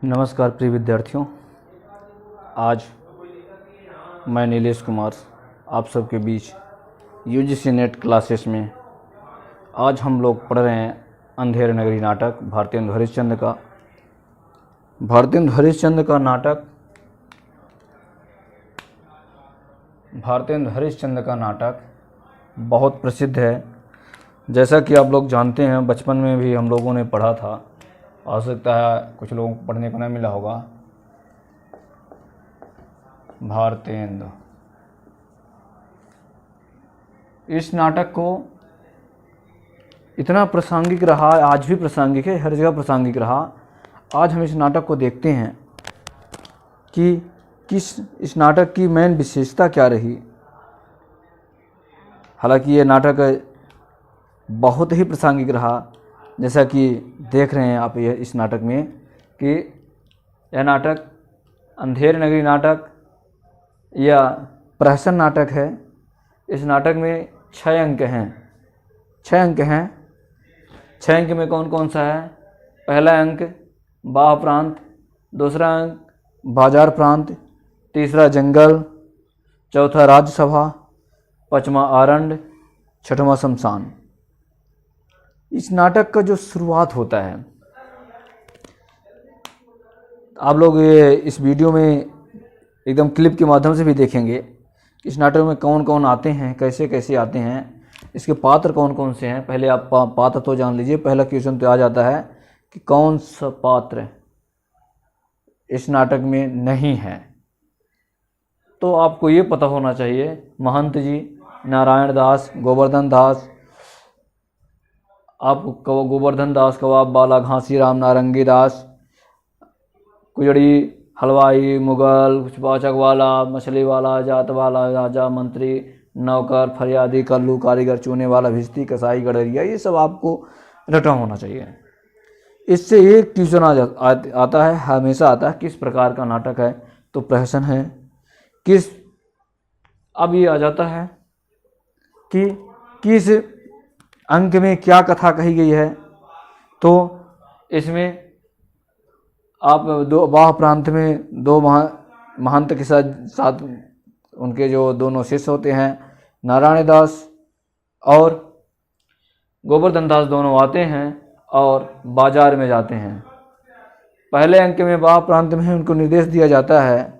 नमस्कार प्रिय विद्यार्थियों, आज मैं नीलेश कुमार आप सबके बीच यूजीसी नेट क्लासेस में आज हम लोग पढ़ रहे हैं अंधेर नगरी नाटक भारतेंदु हरिश्चंद्र का। भारतेंदु हरिश्चंद्र का नाटक बहुत प्रसिद्ध है। जैसा कि आप लोग जानते हैं, बचपन में भी हम लोगों ने पढ़ा था, हो सकता है कुछ लोगों को पढ़ने को न मिला होगा। भारतेंदु, इस नाटक को इतना प्रासंगिक रहा, आज भी प्रासंगिक है, हर जगह प्रासंगिक रहा। आज हम इस नाटक को देखते हैं कि इस नाटक की मेन विशेषता क्या रही। हालांकि ये नाटक बहुत ही प्रासंगिक रहा, जैसा कि देख रहे हैं आप इस नाटक में कि यह नाटक अंधेर नगरी नाटक या प्रहसन नाटक है। इस नाटक में 6 अंक हैं। 6 अंक हैं। 6 अंक में कौन कौन सा है? पहला अंक बाह प्रांत, दूसरा अंक बाजार प्रांत, तीसरा जंगल, चौथा राज्यसभा, पांचवा आरंड, छठवां शमशान। इस नाटक का जो शुरुआत होता है, आप लोग ये इस वीडियो में एकदम क्लिप के माध्यम से भी देखेंगे कि इस नाटक में कौन कौन आते हैं, कैसे कैसे आते हैं, इसके पात्र कौन कौन से हैं। पहले आप पात्र तो जान लीजिए। पहला क्वेश्चन तो आ जाता है कि कौन सा पात्र इस नाटक में नहीं है। तो आपको ये पता होना चाहिए, महंत जी, नारायण दास, गोवर्धन दास, आप गोवर्धन दास, कबाब वाला, घासी राम, नारंगी दास, कुजड़ी, हलवाई, मुगल, पाचक वाला, मछली वाला, जात वाला, राजा, मंत्री, नौकर, फरियादी, कल्लू, कारीगर, चूने वाला, भिस्ती, कसाई, गडरिया, ये सब आपको रटा होना चाहिए। इससे एक क्वेश्चन आता है, हमेशा आता है, किस प्रकार का नाटक है? तो प्रहसन है। किस, अब ये आ जाता है कि किस अंक में क्या कथा कही गई है। तो इसमें आप बाह प्रांत में 2 महंत के साथ उनके जो दोनों शिष्य होते हैं, नारायण दास और गोवर्धन दास, दोनों आते हैं और बाजार में जाते हैं। पहले अंक में बाह प्रांत में उनको निर्देश दिया जाता है,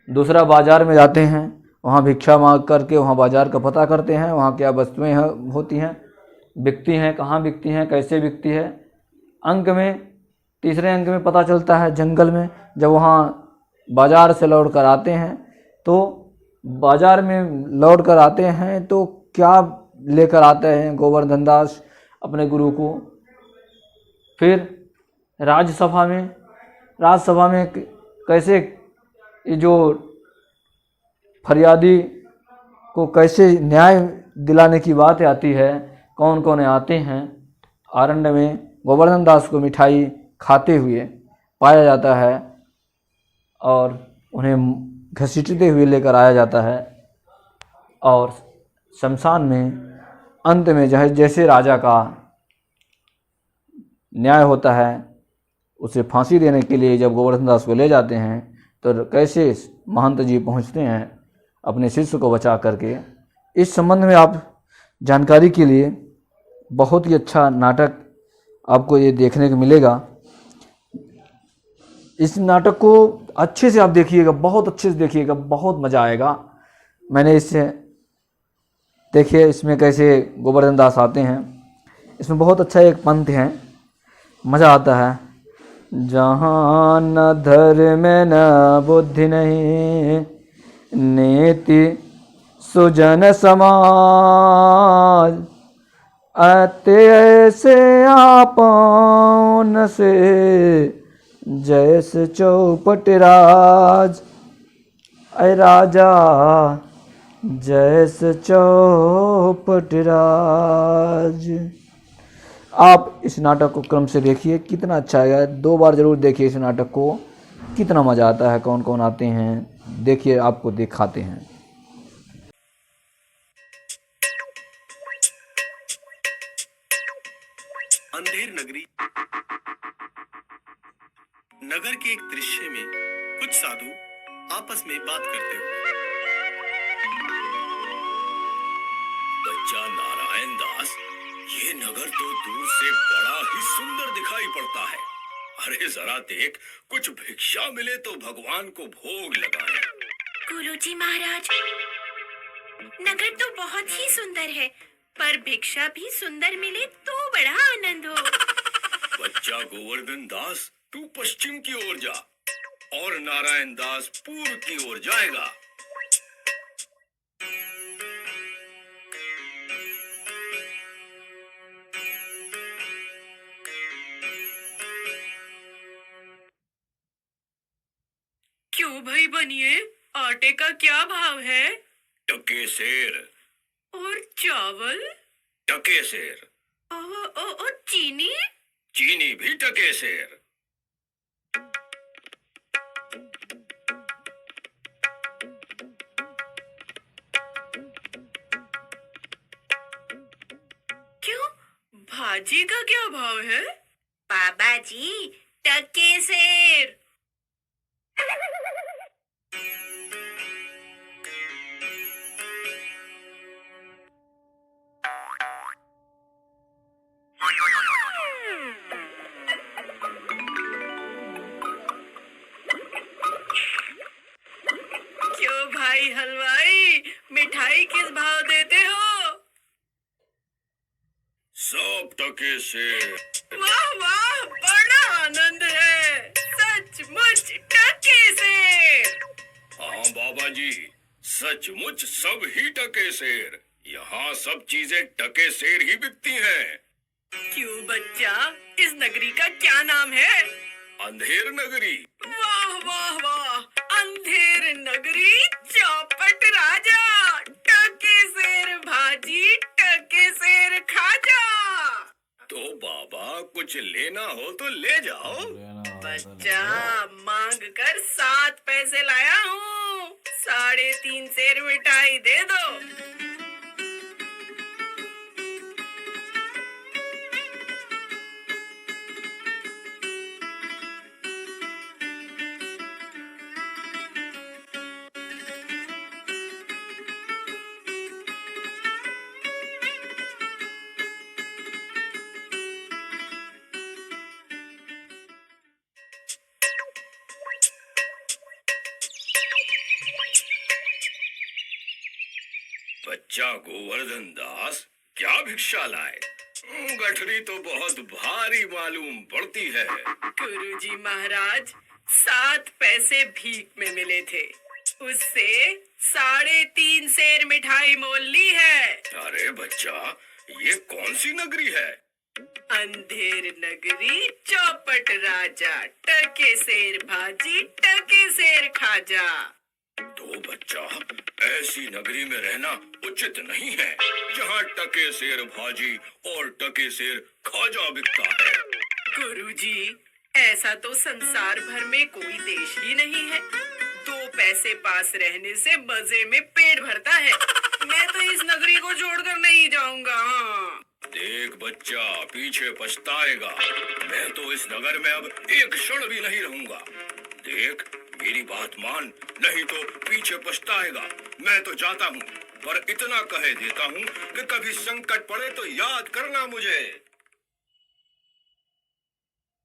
दूसरा बाजार में जाते हैं, वहाँ भिक्षा मांग करके वहाँ बाजार का पता करते हैं, वहाँ क्या वस्तुएं होती हैं, बिकती हैं, कहाँ बिकती हैं, कैसे बिकती है। अंक में, तीसरे अंक में पता चलता है जंगल में, जब वहाँ बाजार से लौट कर आते हैं, तो बाजार में लौट कर आते हैं तो क्या लेकर आते हैं गोवर्धन दास अपने गुरु को। फिर राज्यसभा में कैसे ये जो फरियादी को कैसे न्याय दिलाने की बात आती है, कौन कौन आते हैं। आरंड में गोवर्धन दास को मिठाई खाते हुए पाया जाता है और उन्हें घसीटते हुए लेकर आया जाता है। और शमशान में अंत में जैसे राजा का न्याय होता है, उसे फांसी देने के लिए जब गोवर्धन दास को ले जाते हैं, तो कैसे महंत जी पहुंचते हैं अपने शिष्य को बचा करके। इस संबंध में आप जानकारी के लिए बहुत ही अच्छा नाटक आपको ये देखने को मिलेगा। इस नाटक को अच्छे से आप देखिएगा, बहुत अच्छे से देखिएगा, बहुत मज़ा आएगा। मैंने इससे देखिए, इसमें कैसे गोवर्धन दास आते हैं। इसमें बहुत अच्छा एक पंथ है, मज़ा आता है। जहाँ न धर्म न बुद्धि नहीं, नीति सुजन समाज, अते ऐसे आपन से जैसे चौपट राज। ऐ राजा जैसे चौपट राज। आप इस नाटक को क्रम से देखिए, कितना अच्छा है। 2 बार जरूर देखिए इस नाटक को, कितना मज़ा आता है। कौन कौन आते हैं देखिए, आपको दिखाते हैं। अंधेर नगरी। नगर के एक दृश्य में कुछ साधु आपस में बात करते हुए। बच्चा नारायण दास, ये नगर तो दूर से बड़ा ही सुंदर दिखाई पड़ता है। अरे जरा देख, कुछ भिक्षा मिले तो भगवान को भोग लगाएं। गुरुजी महाराज, नगर तो बहुत ही सुंदर है, पर भिक्षा भी सुंदर मिले तो बड़ा आनंद हो। बच्चा गोवर्धन दास, तू पश्चिम की ओर जा और नारायण दास पूर्व की ओर जाएगा। क्यों भाई बनिए, आटे का क्या भाव है? टके सेर। और चावल? टके सेर। और चीनी? चीनी भी टके सेर। क्यों, भाजी का क्या भाव है? बाबा जी, टके सेर। क्यों भाई हलवाई, मिठाई किस भाव देते हो? सब टके सेर। वाह वाह, बड़ा आनंद है, सचमुच टके सेर। हाँ बाबा जी, सचमुच सब ही टके सेर। यहाँ सब चीजें टके सेर ही बिकती हैं। क्यों बच्चा, इस नगरी का क्या नाम है? अंधेर नगरी। वाह वाह वाह, अंधेर नगरी, चौपट राजा, टके सेर भाजी, टके सेर खाजा। तो बाबा, कुछ लेना हो तो ले जाओ। बच्चा, मांग कर 7 पैसे लाया हूँ, 3.5 सेर मिठाई दे दो। बच्चा गोवर्धन दास, क्या भिक्षा लाए? गठरी तो बहुत भारी मालूम पड़ती है। गुरुजी महाराज, 7 पैसे भीख में मिले थे, उससे 3.5 सेर मिठाई मोल ली है। अरे बच्चा, ये कौन सी नगरी है? अंधेर नगरी, चौपट राजा, टके सेर भाजी, टके सेर खाजा। तो बच्चा, ऐसी नगरी में रहना उचित नहीं है जहाँ टके सेर भाजी और टके सेर खाजा बिकता है। गुरुजी, ऐसा तो संसार भर में कोई देश ही नहीं है। 2 पैसे पास रहने से मजे में पेट भरता है। मैं तो इस नगरी को छोड़कर नहीं जाऊंगा। देख बच्चा, पीछे पछताएगा। मैं तो इस नगर में अब एक क्षण भी नहीं रहूंगा। देख, मेरी बात मान, नहीं तो पीछे पछताएगा। मैं तो जाता हूँ, पर इतना कह देता हूँ कि कभी संकट पड़े तो याद करना मुझे।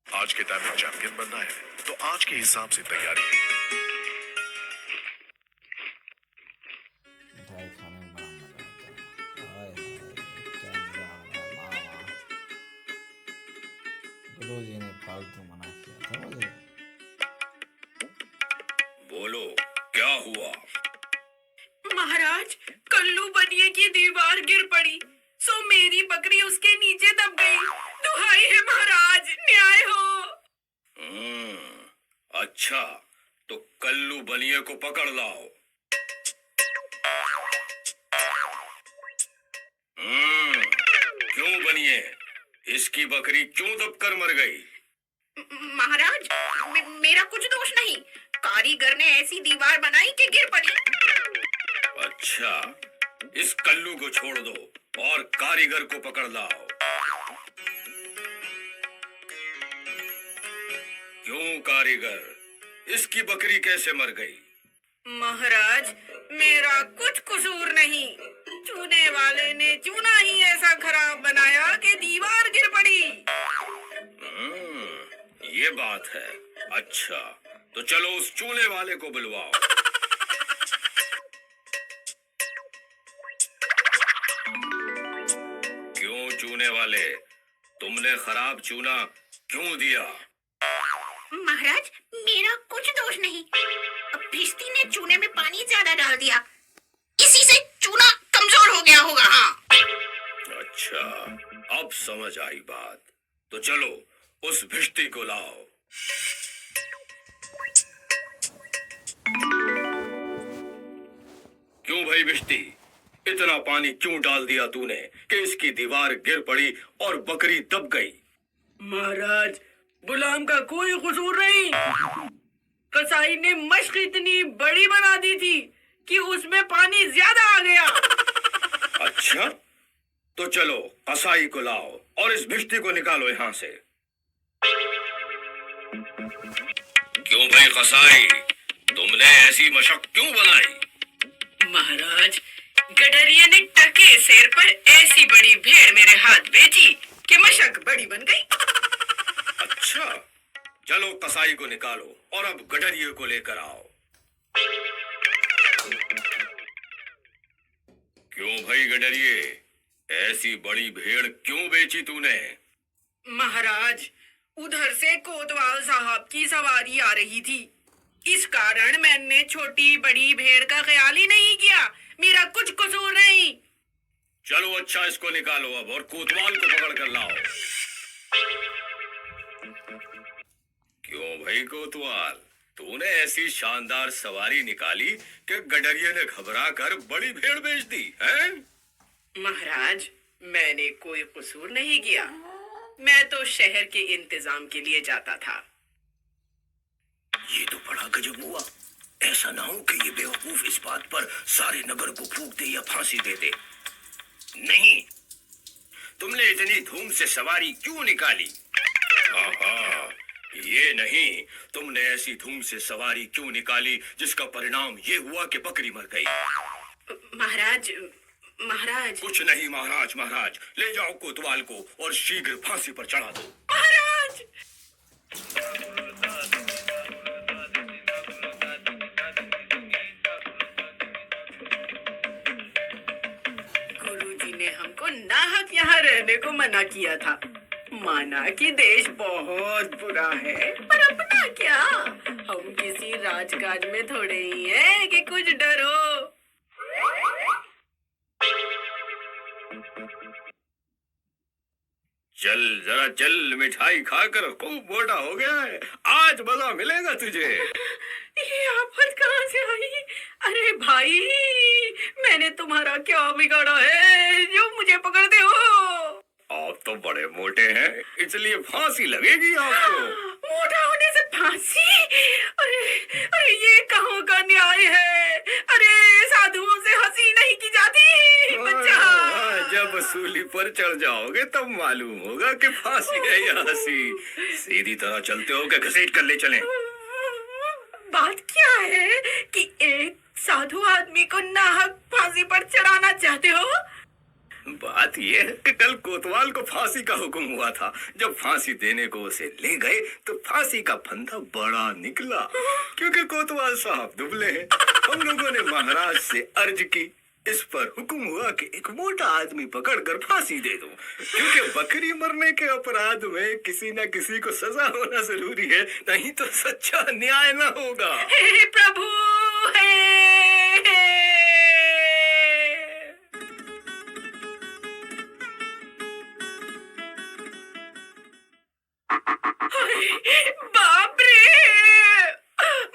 आज के टाइम में चैंपियन बनना है तो आज के हिसाब से तैयारी। मिठाई खाने में बड़ा मजा आता है। हाय हाय, क्या मजा आ रहा है, वाह वाह। गुरुजी ने फालतू मना किया था मुझे। बोलो, क्या हुआ? महाराज, कल्लू बनिए की दीवार गिर पड़ी, सो मेरी बकरी उसके नीचे दब गई। दुहाई है महाराज, न्याय हो। अच्छा, तो कल्लू बनिए को पकड़ लाओ। क्यों बनिए, इसकी बकरी क्यों दबकर मर गई? महाराज, मेरा कुछ दोष नहीं, कारीगर ने ऐसी दीवार बनाई कि गिर पड़ी। अच्छा, इस कल्लू को छोड़ दो और कारीगर को पकड़ लाओ। क्यों कारीगर, इसकी बकरी कैसे मर गई? महाराज, मेरा कुछ कसूर नहीं। चूने वाले ने चूना ही ऐसा खराब बनाया कि दीवार गिर पड़ी। ये बात है। अच्छा, तो चलो उस चूने वाले को बुलवाओ। क्यों चूने वाले, तुमने खराब चूना क्यों दिया? महाराज, मेरा कुछ दोष नहीं। अब भिश्ती ने चूने में पानी ज्यादा डाल दिया, इसी से चूना कमजोर हो गया होगा। हाँ। अच्छा, अब समझ आई बात। तो चलो उस भिश्ती को लाओ। क्यों भाई भिश्ती, इतना पानी क्यों डाल दिया तूने कि इसकी दीवार गिर पड़ी और बकरी दब गई? महाराज, गुलाम का कोई कसूर नहीं। कसाई ने मशक इतनी बड़ी बना दी थी कि उसमें पानी ज्यादा आ गया। अच्छा, तो चलो कसाई को लाओ और इस भिश्ती को निकालो यहाँ से। क्यों भाई कसाई, तुमने ऐसी मशक क्यों बनाई? महाराज, गडरिया ने टके सिर पर ऐसी बड़ी भेड़ मेरे हाथ बेची कि मशक बड़ी बन गई। अच्छा, चलो कसाई को निकालो और अब गडरिये को लेकर आओ। क्यों भाई गडरिये, ऐसी बड़ी भेड़ क्यों बेची तूने? महाराज, उधर से कोतवाल साहब की सवारी आ रही थी, इस कारण मैंने छोटी बड़ी भेड़ का ख्याल ही नहीं किया। मेरा कुछ कसूर नहीं। चलो अच्छा, इसको निकालो अब और कोतवाल को पकड़ कर लाओ। क्यों भाई कोतवाल, तूने ऐसी शानदार सवारी निकाली कि गडरिये ने घबरा कर बड़ी भेड़ बेच दी है? महाराज, मैंने कोई कसूर नहीं किया। मैं तो शहर के इंतजाम के लिए जाता था। ये तो बड़ा गजब हुआ। ऐसा ना हो कि ये बेवकूफ इस बात पर सारे नगर को फूंक दे या फांसी दे दे। नहीं, तुमने इतनी धूम से सवारी क्यों निकाली? हाँ, ये नहीं, तुमने ऐसी धूम से सवारी क्यों निकाली जिसका परिणाम ये हुआ कि बकरी मर गई? महाराज, महाराज, कुछ नहीं महाराज, महाराज, ले जाओ कोतवाल को और शीघ्र फांसी पर चढ़ा दो। महाराज। गुरुजी ने हमको नाहक यहाँ रहने को मना किया था। माना कि देश बहुत बुरा है, पर अपना क्या, हम किसी राजकाज में थोड़े ही हैं कि कुछ डर हो। चल जरा चल, मिठाई खाकर खूब मोटा हो गया है, आज मजा मिलेगा तुझे। ये आफत कहाँ से आई? अरे भाई, मैंने तुम्हारा क्या बिगाड़ा है जो मुझे पकड़ते हो? आप तो बड़े मोटे हैं, इसलिए फांसी लगेगी आपको। मोटा होने से फांसी? अरे अरे, ये कहाँ का न्याय है? अरे, साधुओं से हंसी नहीं की जाती। बच्चा, जब सूली पर चढ़ जाओगे तब मालूम होगा कि फांसी है या हंसी। सीधी तरह चलते हो कि घसीट कर ले चलें? बात क्या है कि एक साधु आदमी को नाहक फांसी पर चढ़ाना चाहते हो? बात यह है कि कल कोतवाल को फांसी का हुक्म हुआ था। जब फांसी देने को उसे ले गए तो फांसी का फंदा बड़ा निकला, क्योंकि कोतवाल साहब दुबले हैं। हम लोगों ने महाराज से अर्ज की, इस पर हुक्म हुआ कि एक मोटा आदमी पकड़कर फांसी दे दो, क्योंकि बकरी मरने के अपराध में किसी न किसी को सजा होना जरूरी है, नहीं तो सच्चा न्याय न होगा। हे प्रभु, बाप रे,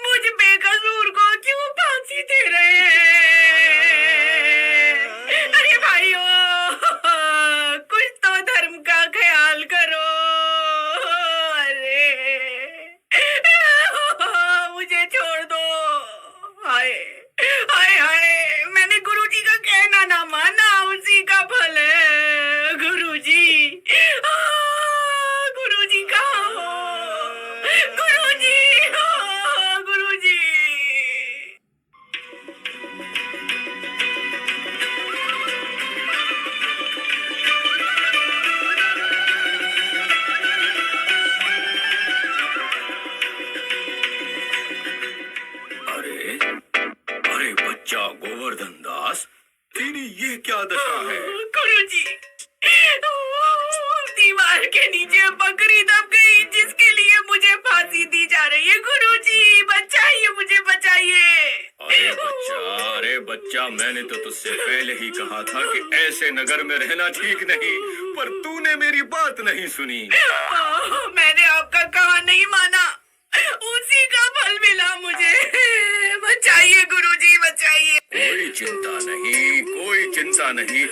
मुझ बेकसूर को क्यों फांसी दे रहे हैं? अरे भाइयों, कुछ तो धर्म का ख्याल करो। अरे, मुझे छोड़ दो। हाय, मेरी ये क्या दशा है? गुरुजी, दीवार के नीचे बकरी दब गई जिसके लिए मुझे फांसी दी जा रही है। गुरुजी बचाइए, मुझे बचाइए। अरे बच्चा, मैंने तो तुझसे पहले ही कहा था कि ऐसे नगर में रहना ठीक नहीं, पर तूने मेरी बात नहीं सुनी। मैंने आपका कहा नहीं माना, उसी का फल मिला मुझे। बचाइए गुरुजी, बचाइए। कोई चिंता नहीं, कोई चिंता नहीं,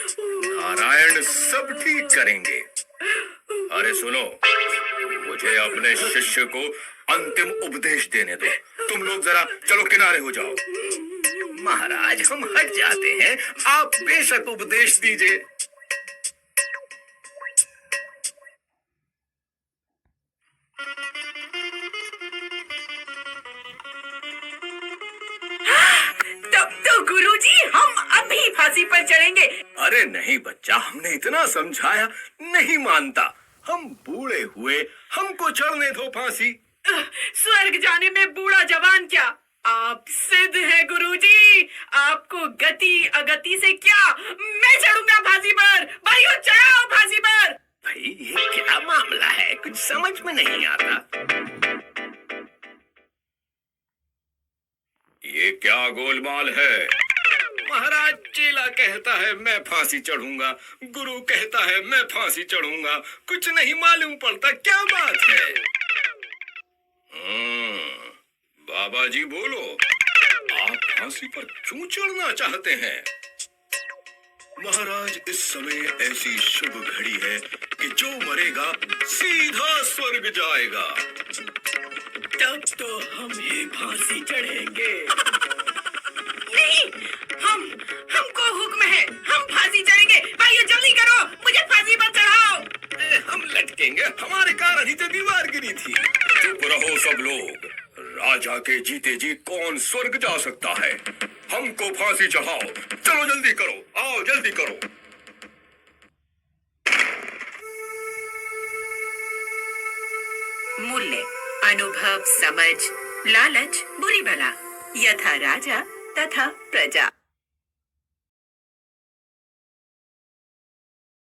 नारायण सब ठीक करेंगे। अरे सुनो, मुझे अपने शिष्य को अंतिम उपदेश देने दो। तुम लोग जरा चलो किनारे हो जाओ। महाराज, हम हट जाते हैं, आप बेशक उपदेश दीजिए। तब तो गुरुजी हम अभी फांसी पर चढ़ेंगे। अरे नहीं बच्चा, हमने इतना समझाया, नहीं मानता। हम बूढ़े हुए, हमको चढ़ने दो फांसी। स्वर्ग जाने में बूढ़ा जवान क्या, आप सिद्ध हैं गुरुजी। आपको गति अगति से क्या, मैं चढ़ूंगा फांसी पर। भाइयों चढ़ाओ फांसी पर। भाई ये क्या मामला है, कुछ समझ में नहीं आता। ये क्या गोलमाल है? महाराज, चेला कहता है मैं फांसी चढ़ूंगा, गुरु कहता है मैं फांसी चढ़ूंगा, कुछ नहीं मालूम पड़ता क्या बात है। बाबा जी बोलो, आप फांसी पर क्यों चढ़ना चाहते हैं? महाराज, इस समय ऐसी शुभ घड़ी है कि जो मरेगा सीधा स्वर्ग जाएगा। तब तो हम ही फांसी चढ़ेंगे। नहीं, हमको हुक्म है, हम फांसी चढ़ेंगे। भाइयों जल्दी करो, मुझे फांसी पर चढ़ाओ। हम लटकेंगे, हमारे कारण ही तो दीवार गिरी थी। चुप रहो सब लोग, राजा के जीते जी कौन स्वर्ग जा सकता है? हमको फांसी चढ़ाओ, चलो जल्दी करो, आओ जल्दी करो। मूल्य, अनुभव, समझ, लालच, बुरी बला, यथा राजा तथा प्रजा।